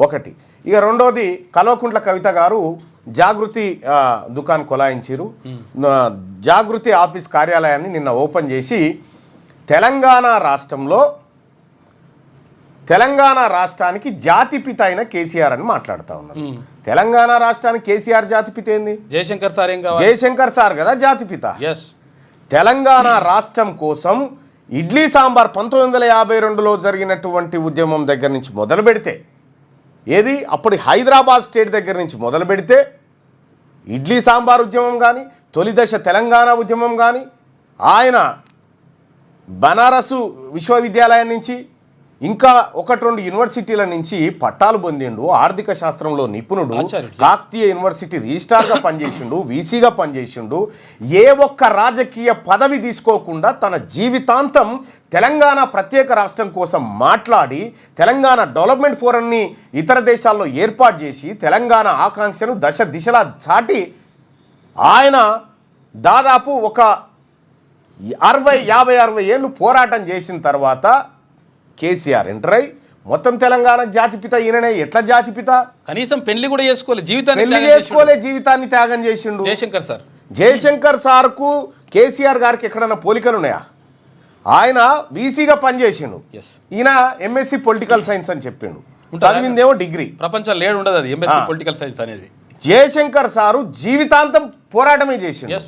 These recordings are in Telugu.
ఒకటి. ఇక రెండోది కల్వకుంట్ల కవిత గారు జాగృతి దుకాణం కొలాయించారు. జాగృతి ఆఫీస్ కార్యాలయాన్ని నిన్న ఓపెన్ చేసి తెలంగాణ రాష్ట్రానికి జాతిపిత అయిన కేసీఆర్ అని మాట్లాడుతూ ఉన్నారు. తెలంగాణ రాష్ట్రానికి కేసీఆర్ జాతిపిత ఏంది? జయశంకర్ సార్ కదా జాతిపిత. తెలంగాణ రాష్ట్రం కోసం ఇడ్లీ సాంబార్ 1952లో జరిగినటువంటి ఉద్యమం దగ్గర నుంచి మొదలు పెడితే, ఏది అప్పుడు హైదరాబాద్ స్టేట్ దగ్గర నుంచి మొదలు పెడితే ఇడ్లీ సాంబార్ ఉద్యమం కానీ, తొలి దశ తెలంగాణ ఉద్యమం కానీ, ఆయన బనారసు విశ్వవిద్యాలయం నుంచి ఇంకా 1-2 యూనివర్సిటీల నుంచి పట్టాలు పొందిండు. ఆర్థిక శాస్త్రంలో నిపుణుడు. కాకతీయ యూనివర్సిటీ రిజిస్ట్రార్గా పనిచేసిండు, వీసీగా పనిచేసిండు. ఏ ఒక్క రాజకీయ పదవి తీసుకోకుండా తన జీవితాంతం తెలంగాణ ప్రత్యేక రాష్ట్రం కోసం మాట్లాడి తెలంగాణ డెవలప్మెంట్ ఫోరంని ఇతర దేశాల్లో ఏర్పాటు చేసి తెలంగాణ ఆకాంక్షను దశ దిశలా చాటి ఆయన దాదాపు ఒక 50-60 ఏళ్ళు పోరాటం చేసిన తర్వాత కేసీఆర్ ఎంటర్ అయి మొత్తం తెలంగాణ జాతిపిత ఈయననే. ఎట్లా జాతిపిత? కనీసం పెళ్లి కూడా చేసుకోలే, జీవితాన్ని త్యాగం చేసిండు జయశంకర్ సార్కు కేసీఆర్ గారికి ఎక్కడన్నా పోలికలు ఉన్నాయా? ఆయన వీసీగా పనిచేసిండు, ఈయన ఎంఎస్సి పొలిటికల్ సైన్స్ అని చెప్పిండు, చదివిందేమో డిగ్రీ. ప్రపంచం లేడు ఉండదు అది ఎంఎస్సి పొలిటికల్ సైన్స్ అనేది. జయశంకర్ సారు జీవితాంతం పోరాటమే చేసిండు.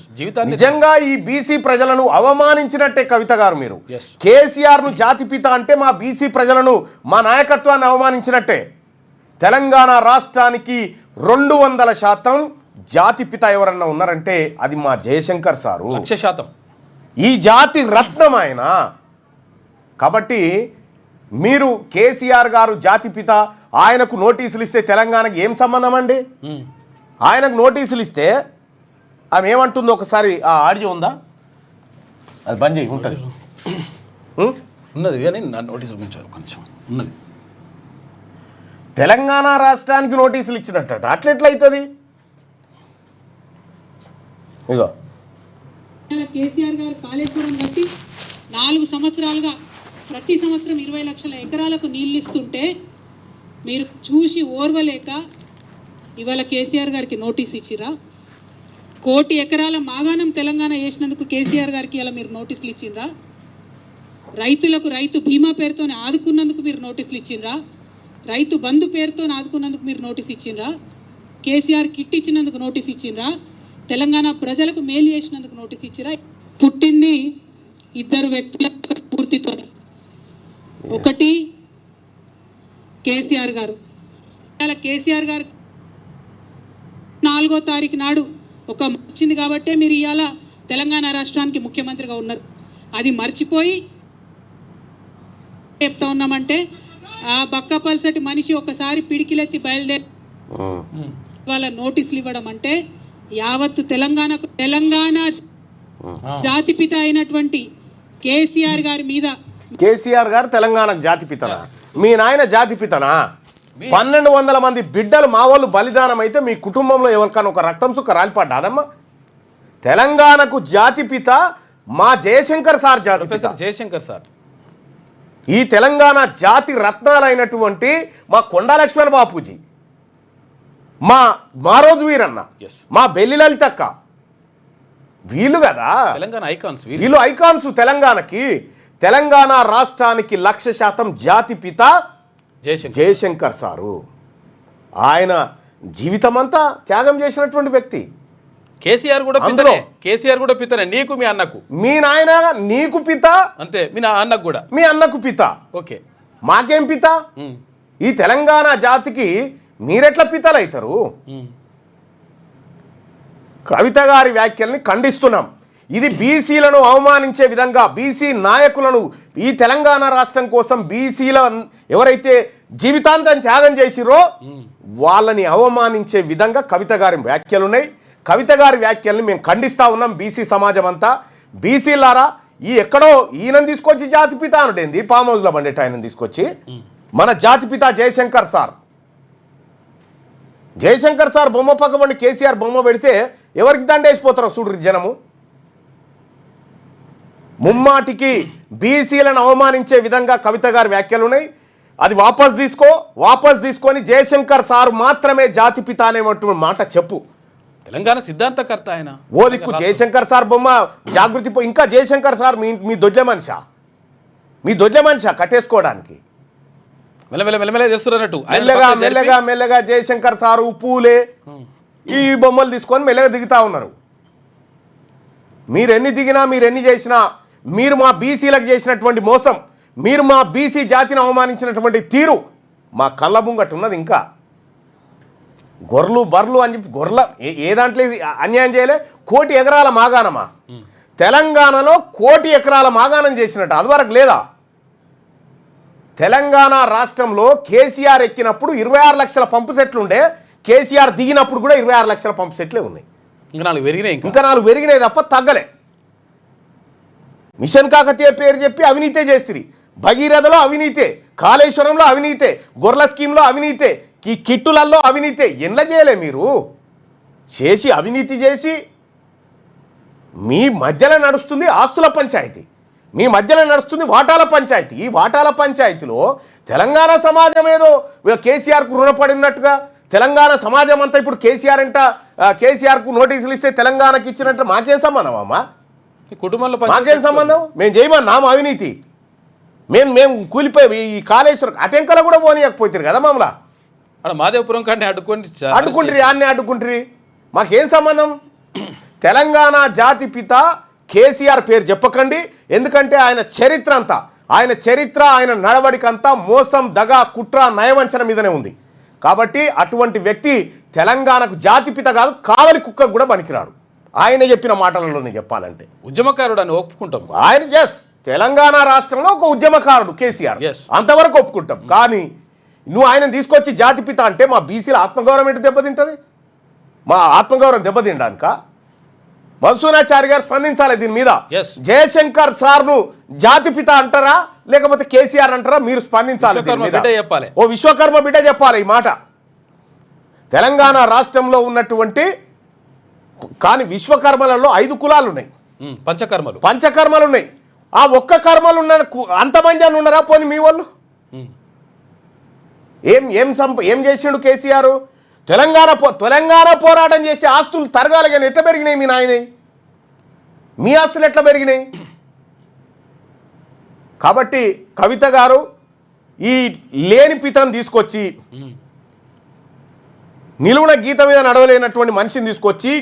నిజంగా ఈ బీసీ ప్రజలను అవమానించినట్టే కవిత గారు. మీరు కేసీఆర్ను జాతిపిత అంటే మా బీసీ ప్రజలను, మా నాయకత్వాన్ని అవమానించినట్టే. తెలంగాణ రాష్ట్రానికి 200% జాతిపిత ఎవరన్నా ఉన్నారంటే అది మా జయశంకర్ సారు. 100%. ఈ జాతి రత్నం ఆయన. కాబట్టి మీరు కేసీఆర్ గారు జాతిపిత, ఆయనకు నోటీసులు ఇస్తే తెలంగాణకి ఏం సంబంధం అండి? ఆయనకు నోటీసులు ఇస్తే ఆమె ఏమంటుందో ఒకసారి ఆ ఆడియో ఉందా? అది బంద్ చేయి, ఉంటుంది ఉన్నది కానీ నా నోటీసులు కొంచెం ఉన్నది. తెలంగాణ రాష్ట్రానికి నోటీసులు ఇచ్చినట్ట అట్లెట్లయితుంది? ఇగో కేసీఆర్ గారు కాళేశ్వరం కట్టి 4 సంవత్సరాలుగా ప్రతి సంవత్సరం 20 లక్షల ఎకరాలకు నీళ్ళు ఇస్తుంటే మీరు చూసి ఓర్వలేక ఇవాళ కేసీఆర్ గారికి నోటీస్ ఇచ్చిరా? 1 కోటి ఎకరాల మాగాణం తెలంగాణ వేసినందుకు కేసీఆర్ గారికి ఇలా మీరు నోటీసులు ఇచ్చిండ్రా? రైతులకు రైతు బీమా పేరుతో ఆదుకున్నందుకు మీరు నోటీసులు ఇచ్చిండ్రా? రైతు బంధు పేరుతో ఆదుకున్నందుకు మీరు నోటీస్ ఇచ్చిండ్రా? కేసీఆర్ కిట్ ఇచ్చినందుకు నోటీస్ ఇచ్చిండ్రా? తెలంగాణ ప్రజలకు మేలు చేసినందుకు నోటీస్ ఇచ్చిరా? పుట్టింది 2 వ్యక్తుల స్ఫూర్తితో. ఒకటి కేసీఆర్ గారు. కేసీఆర్ గారు 4వ తారీఖు నాడు ఒక వచ్చింది కాబట్టే మీరు ఇవాళ తెలంగాణ రాష్ట్రానికి ముఖ్యమంత్రిగా ఉన్నారు. అది మర్చిపోయి చెప్తా ఉన్నామంటే ఆ బక్కపల్సటి మనిషి ఒకసారి పిడికిలెత్తి బయలుదేరి వాళ్ళ నోటీసులు ఇవ్వడం అంటే యావత్తు తెలంగాణకు తెలంగాణ జాతిపిత అయినటువంటి కేసీఆర్ గారి మీద. కేసీఆర్ గారు తెలంగాణకు జాతిపితనా? మీ నాయన జాతిపితనా? 1200 మంది బిడ్డలు మా వాళ్ళు బలిదానం అయితే మీ కుటుంబంలో ఎవరికైనా ఒక రక్తం సుక్క రాలిపడ్డాదమ్మా? తెలంగాణకు జాతిపిత మా జయశంకర్ సార్ జాతిపిత. జయశంకర్ సార్ ఈ తెలంగాణ జాతి రత్నాలైనటువంటి మా కొండా లక్ష్మణ బాపూజీ, మా రోజు వీరన్న, మా బెల్లి లలితక్క, వీళ్ళు కదా తెలంగాణ ఐకాన్స్. వీళ్ళు ఐకాన్స్ తెలంగాణకి. తెలంగాణ రాష్ట్రానికి 100% జాతిపిత జయశంకర్ సారు. ఆయన జీవితం అంతా త్యాగం చేసినటువంటి వ్యక్తి. కేసీఆర్ కూడా పితనే. కేసీఆర్ కూడా పితనే. నీకు మీ అన్నకు. మీ నాయన నీకు పిత అంతే, మీ అన్నకు కూడా. మీ అన్నకు పిత. ఓకే, మాకేం పిత? ఈ తెలంగాణ జాతికి మీరెట్లా పితలవుతారు? కవిత గారి వ్యాఖ్యల్ని ఖండిస్తున్నాం. ఇది బీసీలను అవమానించే విధంగా, బీసీ నాయకులను, ఈ తెలంగాణ రాష్ట్రం కోసం బీసీల ఎవరైతే జీవితాంతం త్యాగం చేసిరో వాళ్ళని అవమానించే విధంగా కవిత గారి వ్యాఖ్యలు ఉన్నాయి. కవిత గారి వ్యాఖ్యల్ని మేము ఖండిస్తూ ఉన్నాం. బీసీ సమాజం అంతా, బీసీలారా, ఈ ఎక్కడో ఈయనను తీసుకొచ్చి జాతిపిత అనుడేంది? ఫామ్ హౌస్లో బండేట ఆయనను తీసుకొచ్చి మన జాతిపిత జయశంకర్ సార్. జయశంకర్ సార్ బొమ్మ పక్కబండి కేసీఆర్ బొమ్మ పెడితే ఎవరికి దండేసిపోతారో చూడు జనము. ముమ్మాటికి బీసీలను అవమానించే విధంగా కవిత గారి వ్యాఖ్యలు ఉన్నాయి. అది వాపస్ తీసుకొని జయశంకర్ సార్ మాత్రమే జాతిపిత అనేటువంటి మాట చెప్పు. తెలంగాణ సిద్ధాంతకర్త ఆయన. ఓ దిక్కు జయశంకర్ సార్ బొమ్మ జాగృతి ఇంకా జయశంకర్ సార్ మీ దొడ్లే మనిషా కట్టేసుకోవడానికి మెల్లమెల్ల చేస్తున్నట్టు మెల్లగా జయశంకర్ సారు పూలే ఈ బొమ్మలు తీసుకొని మెల్లగా దిగుతా ఉన్నారు. మీరెన్ని దిగినా మీరెన్ని చేసినా మీరు మా బీసీలకు చేసినటువంటి మోసం, మీరు మా బీసీ జాతిని అవమానించినటువంటి తీరు మా కళ్ళ ముంగట్టు ఉన్నది. ఇంకా గొర్రెలు బర్రెలు అని చెప్పి ఏ దాంట్లో అన్యాయం చేయలే. 1 కోటి ఎకరాల మాగాణమా తెలంగాణలో 1 కోటి ఎకరాల మాగాణం చేసినట్టు అదివరకు లేదా? తెలంగాణ రాష్ట్రంలో కేసీఆర్ ఎక్కినప్పుడు 26 లక్షల పంపు సెట్లు ఉండే, కేసీఆర్ దిగినప్పుడు కూడా 26 లక్షల పంపు సెట్లే ఉన్నాయి. ఇంకా 4 పెరిగినాయి తప్ప తగ్గలే. మిషన్ కాకతీయ పేరు చెప్పి అవినీతే చేస్తుంది. భగీరథలో అవినీతే, కాళేశ్వరంలో అవినీతే, గొర్రెల స్కీమ్లో అవినీతే, ఈ కిట్టులల్లో అవినీతే. ఎట్లా చేయలే మీరు? చేసి అవినీతి చేసి మీ మధ్యలో నడుస్తుంది ఆస్తుల పంచాయతీ, మీ మధ్యలో నడుస్తుంది వాటాల పంచాయతీ. ఈ వాటాల పంచాయతీలో తెలంగాణ సమాజం ఏదో కేసీఆర్కు రుణపడినట్టుగా తెలంగాణ సమాజం అంతా ఇప్పుడు కేసీఆర్కు నోటీసులు ఇస్తే తెలంగాణకి ఇచ్చినట్టు మాకేం సంబంధం అమ్మా? కుటుంబంలో మాకేం సంబంధం? మేము చేయమన్నాము అవినీతి. మేము కూలిపోయి ఈ కాళేశ్వరం అటెంకలో కూడా పోనీయకపోతారు కదా మమ్మల్ని. మాదేవపురం కానీ అడ్డుకుంటారు. మాకేం సంబంధం? తెలంగాణ జాతిపిత కేసీఆర్ పేరు చెప్పకండి. ఎందుకంటే ఆయన చరిత్ర ఆయన నడవడికంతా మోసం, దగా, కుట్ర, నయవంచన మీదనే ఉంది. కాబట్టి అటువంటి వ్యక్తి తెలంగాణకు జాతిపిత కాదు, కావలి కుక్కకు కూడా పనికిరాడు. ఆయన చెప్పిన మాటలలోనే చెప్పాలంటే ఉద్యమకారుడు అని ఒప్పుకుంటాం. ఆయన తెలంగాణ రాష్ట్రంలో ఒక ఉద్యమకారుడు కేసీఆర్, అంతవరకు ఒప్పుకుంటాం. కానీ నువ్వు ఆయన తీసుకొచ్చి జాతిపిత అంటే మా బీసీల ఆత్మగౌరవం ఏంటి దెబ్బతింటుంది? మా ఆత్మగౌరవం దెబ్బతినడానిక? మధుసూనాచారి గారు స్పందించాలి దీని మీద. జయశంకర్ సార్ను జాతిపిత అంటారా లేకపోతే కేసీఆర్ అంటారా? మీరు స్పందించాలి దీని మీద. ఓ విశ్వకర్మ బిడ్డ చెప్పాలి ఈ మాట. తెలంగాణ రాష్ట్రంలో ఉన్నటువంటి కానీ విశ్వకర్మలలో 5 కులాలు ఉన్నాయి, పంచకర్మలు ఉన్నాయి. ఆ ఒక్క కర్మలు ఉన్న అంతమంది అని ఉన్నారా? పోనీ మీ వాళ్ళు ఏం చేసిండు కేసీఆర్? తెలంగాణ పోరాటం చేసి ఆస్తులు తరగాలి కానీ ఎట్లా పెరిగినాయి మీ నాయన? మీ ఆస్తులు ఎట్లా పెరిగినాయి? కాబట్టి కవిత గారు ఈ లేని పితను తీసుకొచ్చి నిలువున గీత మీద నడవలేనటువంటి మనిషిని తీసుకొచ్చి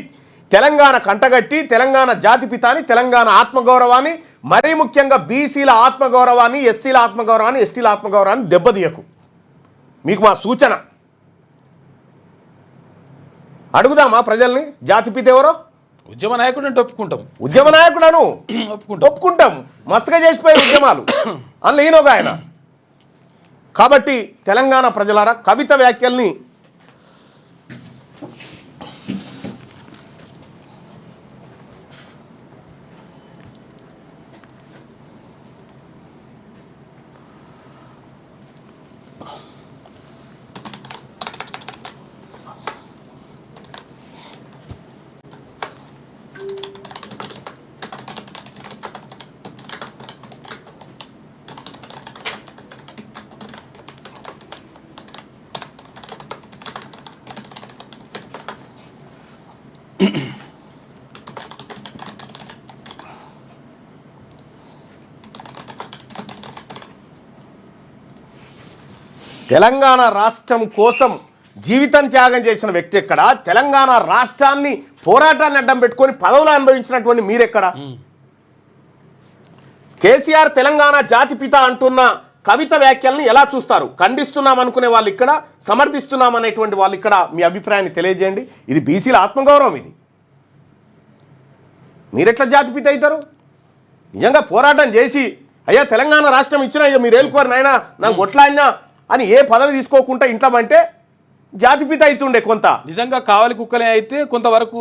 తెలంగాణ కంటగట్టి తెలంగాణ జాతిపితాని, తెలంగాణ ఆత్మగౌరవాన్ని, మరీ ముఖ్యంగా బీసీల ఆత్మగౌరవాన్ని, ఎస్సీల ఆత్మగౌరవాన్ని, ఎస్టీల ఆత్మగౌరవాన్ని దెబ్బతీయకు. మీకు మా సూచన. అడుగుదామా ప్రజల్ని జాతిపిత ఎవరో? ఉద్యమ నాయకుడు అంటే ఒప్పుకుంటాం. ఉద్యమ నాయకుడను ఒప్పుకుంటాం. మస్తుగా చేసిపోయే ఉద్యమాలు అందులో ఈయనొక ఆయన. కాబట్టి తెలంగాణ ప్రజలారా కవిత వ్యాఖ్యల్ని తెలంగాణ రాష్ట్రం కోసం జీవితం త్యాగం చేసిన వ్యక్తి ఎక్కడ? తెలంగాణ రాష్ట్రాన్ని పోరాటాన్ని అడ్డం పెట్టుకొని పదవులు అనుభవించినటువంటి మీరెక్కడ? కేసీఆర్ తెలంగాణ జాతిపిత అంటున్న కవిత వ్యాఖ్యల్ని ఎలా చూస్తారు? ఖండిస్తున్నాం అనుకునే వాళ్ళు ఇక్కడ, సమర్థిస్తున్నాం అనేటువంటి వాళ్ళు ఇక్కడ. మీ అభిప్రాయాన్ని తెలియజేయండి. ఇది బీసీల ఆత్మగౌరవం. ఇది మీరెట్లా జాతిపిత అవుతారు? నిజంగా పోరాటం చేసి అయ్యా తెలంగాణ రాష్ట్రం ఇచ్చినా ఇక మీరు ఏలుకోరు నాయన నాకు కొట్లాడినా అని ఏ పదవి తీసుకోకుండా ఇంట్లో అంటే జాతిపిత అవుతుండే. కొంత నిజంగా కావలి కుక్కలే అయితే కొంతవరకు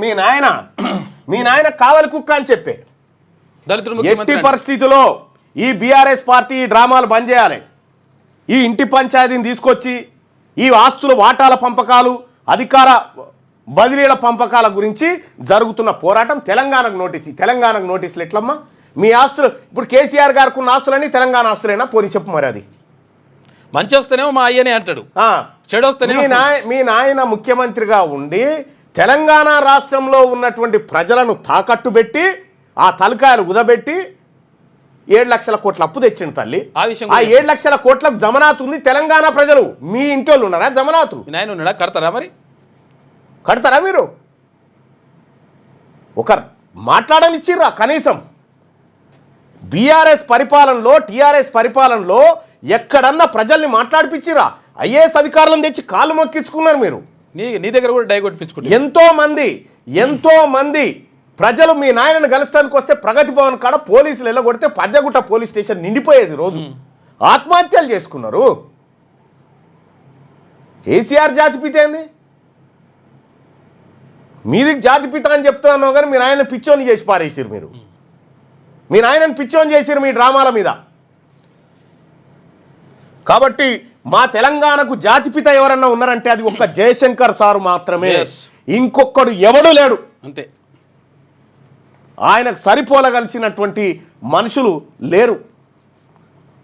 మీ నాయన కావలి కుక్క అని చెప్పే. ఎట్టి పరిస్థితిలో ఈ బీఆర్ఎస్ పార్టీ డ్రామాలు బంద్ చేయాలి. ఈ ఇంటి పంచాయతీని తీసుకొచ్చి ఈ ఆస్తుల వాటాల పంపకాలు, అధికార బదిలీల పంపకాల గురించి జరుగుతున్న పోరాటం తెలంగాణకు నోటీసులు ఎట్లమ్మా? మీ ఆస్తులు ఇప్పుడు కేసీఆర్ గారికి ఉన్న ఆస్తులన్నీ తెలంగాణ ఆస్తులైనా పోనీ చెప్పు మరి. అది మంచి వస్తేనేమో మా అయ్యనే అంటాడు, ఆ, చెడు వస్తేనేమో మీ నాయన ముఖ్యమంత్రిగా ఉండి తెలంగాణ రాష్ట్రంలో ఉన్నటువంటి ప్రజలను తాకట్టు పెట్టి ఆ తలకాయలు ఉదబెట్టి 7 లక్షల కోట్ల అప్పు తెచ్చిండు తల్లి. ఆ విషయం ఆ 7 లక్షల కోట్లకు జమనాత్ ఉంది తెలంగాణ ప్రజలు. మీ ఇంటి వాళ్ళు ఉన్నారా జమనాతు? మీ నాయన ఉన్నాడా? కడతారా మరి? కడతారా మీరు? ఒక మాట్లాడనిచ్చిర్రా కనీసం? బీఆర్ఎస్ పరిపాలనలో టీఆర్ఎస్ పరిపాలనలో ఎక్కడన్నా ప్రజల్ని మాట్లాడిపించిరా? ఐఏఎస్ అధికారులను తెచ్చి కాళ్ళు మొక్కించుకున్నారు మీరు. నీ దగ్గర కూడా డై కొట్టించుకుంటారు. ఎంతో మంది ప్రజలు మీ నాయనను కలుస్తానికి వస్తే ప్రగతి భవన్ కాడ పోలీసులు వెళ్ళగొడితే పంజగుట్ట పోలీస్ స్టేషన్ నిండిపోయేది. రోజు ఆత్మహత్యలు చేసుకున్నారు. కేసీఆర్ జాతిపిత ఏంది? మీది జాతిపిత అని చెప్తున్నావు కానీ మీ నాయన పిచ్చోని చేసి పారేసారు మీరు. మీ నాయనని పిచ్చోని చేసారు మీ డ్రామాల మీద. కాబట్టి మా తెలంగాణకు జాతిపిత ఎవరన్నా ఉన్నారంటే అది ఒక్క జయశంకర్ సారు మాత్రమే. ఇంకొకడు ఎవడు లేడు. అంతే. ఆయనకు సరిపోలగలిసినటువంటి మనుషులు లేరు.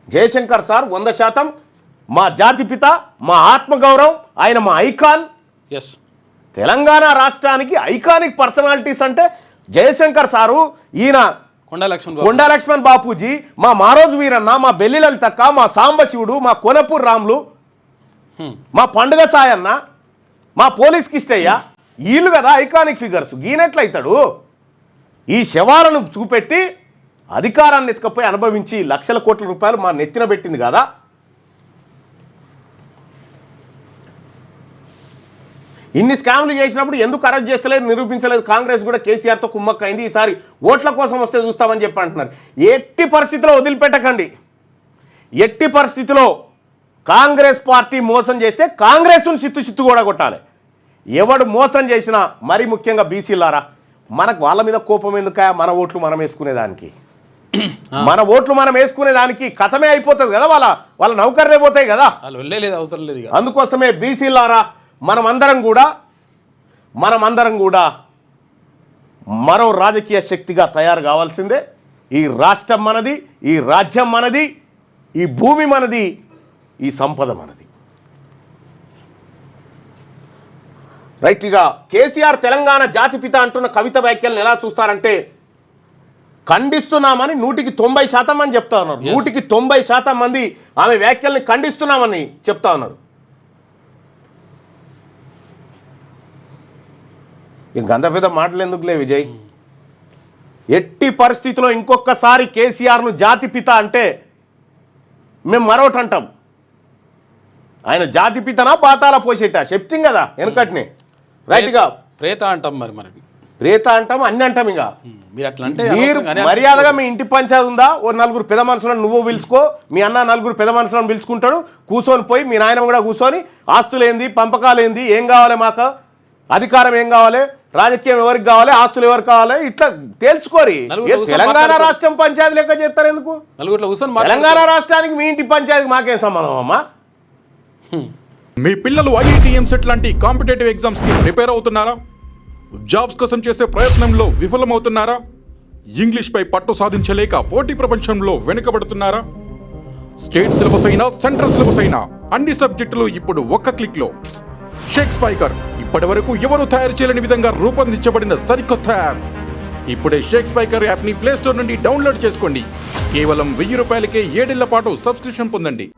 జయశంకర్ సార్ 100% మా జాతిపిత, మా ఆత్మగౌరవం, ఆయన మా ఐకాన్. ఎస్, తెలంగాణ రాష్ట్రానికి ఐకానిక్ పర్సనాలిటీస్ అంటే జయశంకర్ సారు, ఈయన కొండా లక్ష్మణ్ బాపూజీ, మా మారోజు వీరన్న, మా బెల్లి లలితక్క, మా సాంబశివుడు, మా కోనపూర్ రాములు, మా పండుగ సాయన్న, మా పోలీస్ కిష్టయ్య, వీళ్ళు కదా ఐకానిక్ ఫిగర్స్. గీనెట్లయితాడు? ఈ శవాలను చూపెట్టి అధికారాన్ని ఎత్తుకపోయి అనుభవించి లక్షల కోట్ల రూపాయలు మా నెత్తిన పెట్టింది కదా. ఇన్ని స్కామ్లు చేసినప్పుడు ఎందుకు అరెస్ట్ చేస్తలేదు, నిరూపించలేదు? కాంగ్రెస్ కూడా కేసీఆర్తో కుమ్మక్కైంది. ఈసారి ఓట్ల కోసం వస్తే చూస్తామని చెప్పి అంటున్నారు. ఎట్టి పరిస్థితిలో వదిలిపెట్టకండి. ఎట్టి పరిస్థితిలో కాంగ్రెస్ పార్టీ మోసం చేస్తే కాంగ్రెస్ను చిత్తు కూడా కొట్టాలి. ఎవడు మోసం చేసినా, మరీ ముఖ్యంగా బీసీలారా, మనకు వాళ్ళ మీద కోపం ఎందుక? మన ఓట్లు మనం వేసుకునేదానికి, మన ఓట్లు మనం వేసుకునేదానికి కథమే అయిపోతుంది కదా. వాళ్ళ నౌకర్లే పోతాయి కదా. అవసరం లేదు. అందుకోసమే బీసీలారా, మనమందరం కూడా మరో రాజకీయ శక్తిగా తయారు కావాల్సిందే. ఈ రాష్ట్రం మనది, ఈ రాజ్యం మనది, ఈ భూమి మనది, ఈ సంపద మనది. రైట్. ఇక కేసీఆర్ తెలంగాణ జాతిపిత అంటున్న కవిత వ్యాఖ్యలను ఎలా చూస్తారంటే, ఖండిస్తున్నామని 100% అని చెప్తా ఉన్నారు. 190% మంది ఆమె వ్యాఖ్యల్ని ఖండిస్తున్నామని చెప్తా ఉన్నారు. ఇంక అంత పెద్ద మాటలు ఎందుకులే విజయ్. ఎట్టి పరిస్థితిలో ఇంకొకసారి కేసీఆర్ను జాతిపిత అంటే మేము మరొకటి అంటాం. ఆయన జాతిపితనా పాతాల పోసేట చెప్తాం కదా వెనకటిని. రైట్గా ప్రేత అంటాం. మరి ప్రేత అంటాం, అన్ని అంటాం. ఇంకా మీరు అట్లా అంటే మీరు మర్యాదగా మీ ఇంటి పంచాయతీ ఉందా, ఓ 4 పెద్ద మనుషులను నువ్వు పిలుచుకో, మీ అన్న 4 పెద్ద మనుషులను పిలుచుకుంటాడు, కూర్చొని పోయి మీ నాయన కూడా కూర్చొని ఆస్తులు ఏంది, పంపకాలు ఏంది, ఏం కావాలి మాకు, అధికారం ఏం కావాలి, రాజకీయం ఎవరికి కావాలి, ఆస్తులు ఎవరికి కావాలి, ఇట్లా తేల్చుకోరి. తెలంగాణ రాష్ట్రం పంచాయతీ లెక్క చేస్తారు ఎందుకు? తెలంగాణ రాష్ట్రానికి మీ ఇంటి పంచాయతీకి మాకేం సంబంధం అమ్మా? మీ పిల్లలు ఐఐటి ఎంసెట్ లాంటి కాంపిటేటివ్ ఎగ్జామ్స్ కి ప్రిపేర్ అవుతున్నారా? జాబ్స్ కోసం చేసే ప్రయత్నంలో విఫలమవుతున్నారా? ఇంగ్లీష్ పై పట్టు సాధించలేక పోటీ ప్రపంచంలో వెనుకబడుతున్నారా? స్టేట్ సిలబస్ అయినా సెంట్రల్ సిలబస్ అయినా అన్ని సబ్జెక్టులు ఇప్పుడు ఒక్క క్లిక్ లో. షేక్ స్పైకర్ ఇప్పటి వరకు ఎవరు తయారు చేయలేని విధంగా రూపొందించబడిన సరికొత్త యాప్. ఇప్పుడే షేక్ స్పైకర్ యాప్ ని ప్లే స్టోర్ నుండి డౌన్లోడ్ చేసుకోండి. కేవలం 1000 రూపాయలకే 7 ఏళ్ల పాటు సబ్స్క్రిప్షన్ పొందండి.